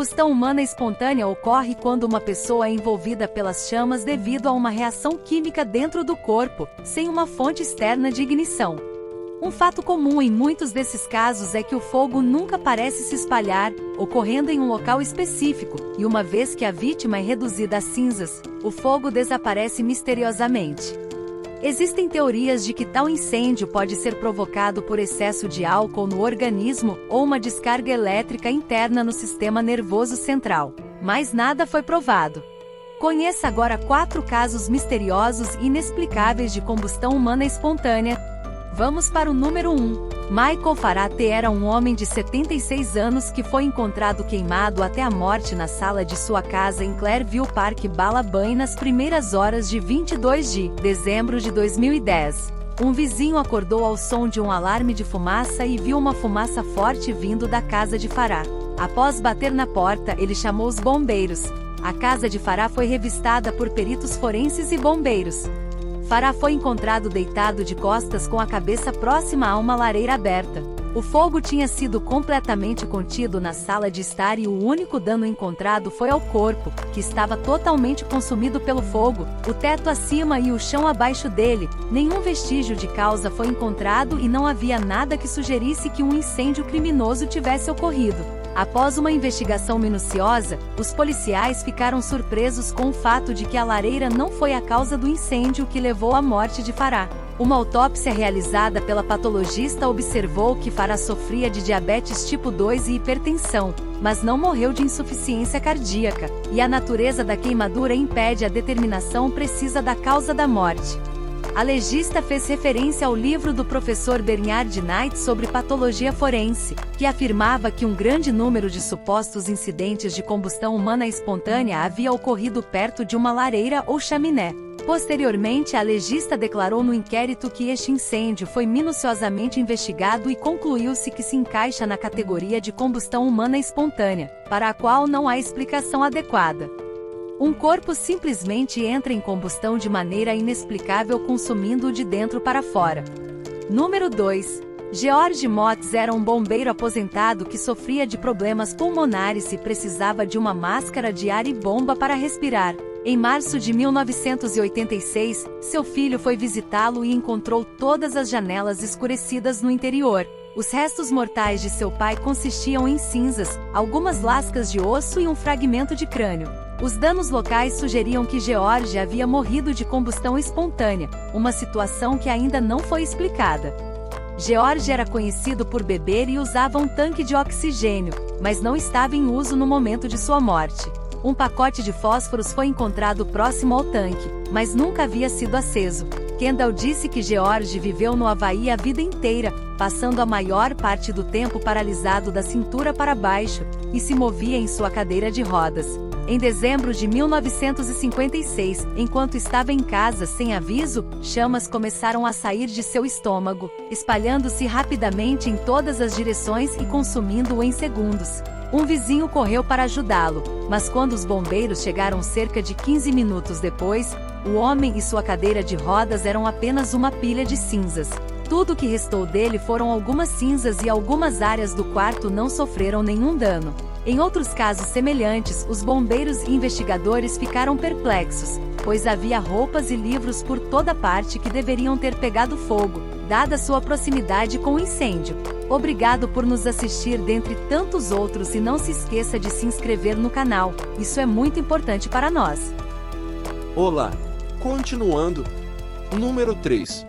Combustão humana espontânea ocorre quando uma pessoa é envolvida pelas chamas devido a uma reação química dentro do corpo, sem uma fonte externa de ignição. Um fato comum em muitos desses casos é que o fogo nunca parece se espalhar, ocorrendo em um local específico, e uma vez que a vítima é reduzida a cinzas, o fogo desaparece misteriosamente. Existem teorias de que tal incêndio pode ser provocado por excesso de álcool no organismo ou uma descarga elétrica interna no sistema nervoso central, mas nada foi provado. Conheça agora 4 casos misteriosos e inexplicáveis de combustão humana espontânea. Vamos para o número 1. Michael Farate era um homem de 76 anos que foi encontrado queimado até a morte na sala de sua casa em Clareville Park, Balaban nas primeiras horas de 22 de dezembro de 2010. Um vizinho acordou ao som de um alarme de fumaça e viu uma fumaça forte vindo da casa de Farah. Após bater na porta, ele chamou os bombeiros. A casa de Farah foi revistada por peritos forenses e bombeiros. Farah foi encontrado deitado de costas com a cabeça próxima a uma lareira aberta. O fogo tinha sido completamente contido na sala de estar e o único dano encontrado foi ao corpo, que estava totalmente consumido pelo fogo, o teto acima e o chão abaixo dele. Nenhum vestígio de causa foi encontrado e não havia nada que sugerisse que um incêndio criminoso tivesse ocorrido. Após uma investigação minuciosa, os policiais ficaram surpresos com o fato de que a lareira não foi a causa do incêndio que levou à morte de Farah. Uma autópsia realizada pela patologista observou que Farah sofria de diabetes tipo 2 e hipertensão, mas não morreu de insuficiência cardíaca, e a natureza da queimadura impede a determinação precisa da causa da morte. A legista fez referência ao livro do professor Bernard Knight sobre patologia forense, que afirmava que um grande número de supostos incidentes de combustão humana espontânea havia ocorrido perto de uma lareira ou chaminé. Posteriormente, a legista declarou no inquérito que este incêndio foi minuciosamente investigado e concluiu-se que se encaixa na categoria de combustão humana espontânea, para a qual não há explicação adequada. Um corpo simplesmente entra em combustão de maneira inexplicável, consumindo-o de dentro para fora. Número 2. George Motz era um bombeiro aposentado que sofria de problemas pulmonares e precisava de uma máscara de ar e bomba para respirar. Em março de 1986, seu filho foi visitá-lo e encontrou todas as janelas escurecidas no interior. Os restos mortais de seu pai consistiam em cinzas, algumas lascas de osso e um fragmento de crânio. Os danos locais sugeriam que George havia morrido de combustão espontânea, uma situação que ainda não foi explicada. George era conhecido por beber e usava um tanque de oxigênio, mas não estava em uso no momento de sua morte. Um pacote de fósforos foi encontrado próximo ao tanque, mas nunca havia sido aceso. Kendall disse que George viveu no Havaí a vida inteira, passando a maior parte do tempo paralisado da cintura para baixo, e se movia em sua cadeira de rodas. Em dezembro de 1956, enquanto estava em casa sem aviso, chamas começaram a sair de seu estômago, espalhando-se rapidamente em todas as direções e consumindo-o em segundos. Um vizinho correu para ajudá-lo, mas quando os bombeiros chegaram cerca de 15 minutos depois, o homem e sua cadeira de rodas eram apenas uma pilha de cinzas. Tudo o que restou dele foram algumas cinzas e algumas áreas do quarto não sofreram nenhum dano. Em outros casos semelhantes, os bombeiros e investigadores ficaram perplexos, pois havia roupas e livros por toda parte que deveriam ter pegado fogo, dada sua proximidade com o incêndio. Obrigado por nos assistir dentre tantos outros e não se esqueça de se inscrever no canal, isso é muito importante para nós. Olá! Continuando. Número 3.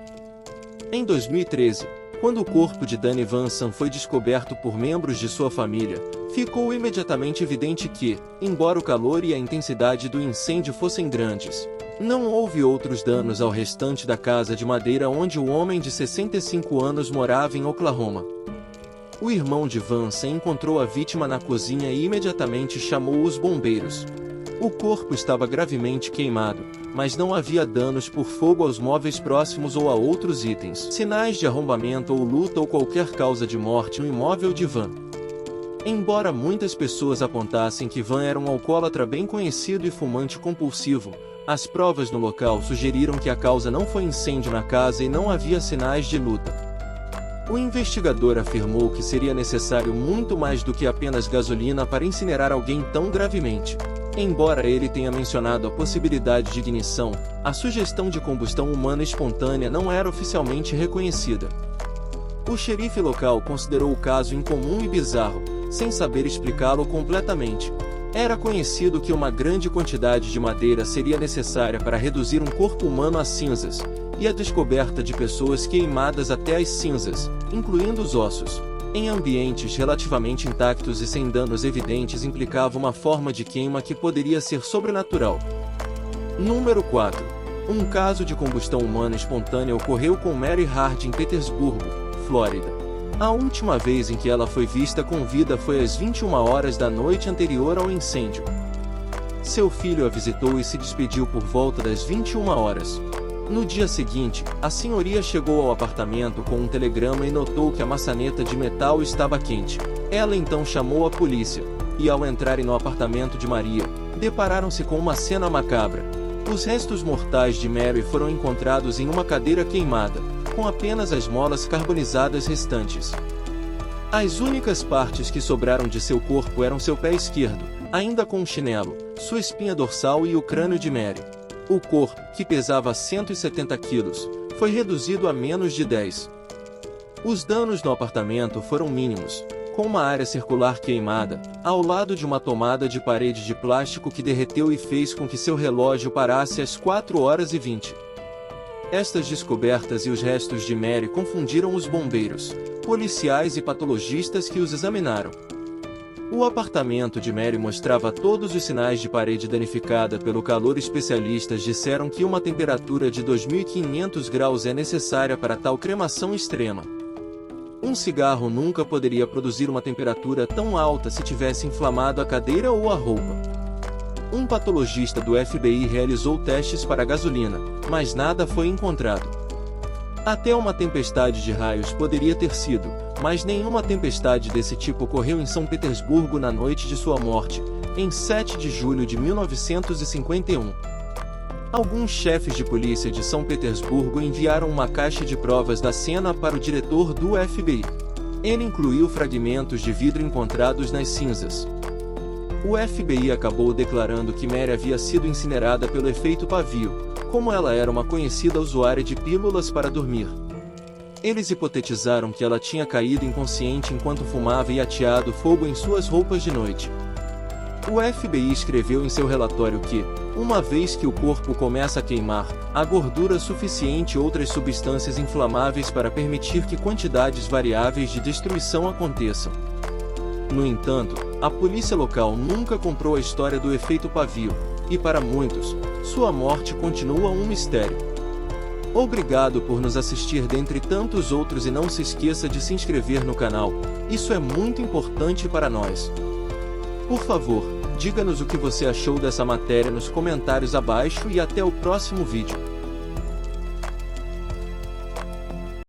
Em 2013, quando o corpo de Danny Vanson foi descoberto por membros de sua família, ficou imediatamente evidente que, embora o calor e a intensidade do incêndio fossem grandes, não houve outros danos ao restante da casa de madeira onde o homem de 65 anos morava em Oklahoma. O irmão de Vanson encontrou a vítima na cozinha e imediatamente chamou os bombeiros. O corpo estava gravemente queimado, mas não havia danos por fogo aos móveis próximos ou a outros itens, sinais de arrombamento ou luta ou qualquer causa de morte no imóvel de Van. Embora muitas pessoas apontassem que Van era um alcoólatra bem conhecido e fumante compulsivo, as provas no local sugeriram que a causa não foi incêndio na casa e não havia sinais de luta. O investigador afirmou que seria necessário muito mais do que apenas gasolina para incinerar alguém tão gravemente. Embora ele tenha mencionado a possibilidade de ignição, a sugestão de combustão humana espontânea não era oficialmente reconhecida. O xerife local considerou o caso incomum e bizarro, sem saber explicá-lo completamente. Era conhecido que uma grande quantidade de madeira seria necessária para reduzir um corpo humano a cinzas, e a descoberta de pessoas queimadas até as cinzas, incluindo os ossos, em ambientes relativamente intactos e sem danos evidentes implicava uma forma de queima que poderia ser sobrenatural. Número 4. Um caso de combustão humana espontânea ocorreu com Mary Hard em Petersburgo, Flórida. A última vez em que ela foi vista com vida foi às 21 horas da noite anterior ao incêndio. Seu filho a visitou e se despediu por volta das 21 horas. No dia seguinte, a senhoria chegou ao apartamento com um telegrama e notou que a maçaneta de metal estava quente. Ela então chamou a polícia, e ao entrarem no apartamento de Maria, depararam-se com uma cena macabra. Os restos mortais de Mary foram encontrados em uma cadeira queimada, com apenas as molas carbonizadas restantes. As únicas partes que sobraram de seu corpo eram seu pé esquerdo, ainda com um chinelo, sua espinha dorsal e o crânio de Mary. O corpo, que pesava 170 quilos, foi reduzido a menos de 10. Os danos no apartamento foram mínimos, com uma área circular queimada, ao lado de uma tomada de parede de plástico que derreteu e fez com que seu relógio parasse às 4h20. Estas descobertas e os restos de Mary confundiram os bombeiros, policiais e patologistas que os examinaram. O apartamento de Mary mostrava todos os sinais de parede danificada pelo calor. Especialistas disseram que uma temperatura de 2.500 graus é necessária para tal cremação extrema. Um cigarro nunca poderia produzir uma temperatura tão alta se tivesse inflamado a cadeira ou a roupa. Um patologista do FBI realizou testes para gasolina, mas nada foi encontrado. Até uma tempestade de raios poderia ter sido, mas nenhuma tempestade desse tipo ocorreu em São Petersburgo na noite de sua morte, em 7 de julho de 1951. Alguns chefes de polícia de São Petersburgo enviaram uma caixa de provas da cena para o diretor do FBI. Ele incluiu fragmentos de vidro encontrados nas cinzas. O FBI acabou declarando que Mary havia sido incinerada pelo efeito pavio, como ela era uma conhecida usuária de pílulas para dormir. Eles hipotetizaram que ela tinha caído inconsciente enquanto fumava e ateado fogo em suas roupas de noite. O FBI escreveu em seu relatório que, uma vez que o corpo começa a queimar, há gordura suficiente e outras substâncias inflamáveis para permitir que quantidades variáveis de destruição aconteçam. No entanto, a polícia local nunca comprou a história do efeito pavio, e para muitos, sua morte continua um mistério. Obrigado por nos assistir dentre tantos outros e não se esqueça de se inscrever no canal, isso é muito importante para nós. Por favor, diga-nos o que você achou dessa matéria nos comentários abaixo e até o próximo vídeo.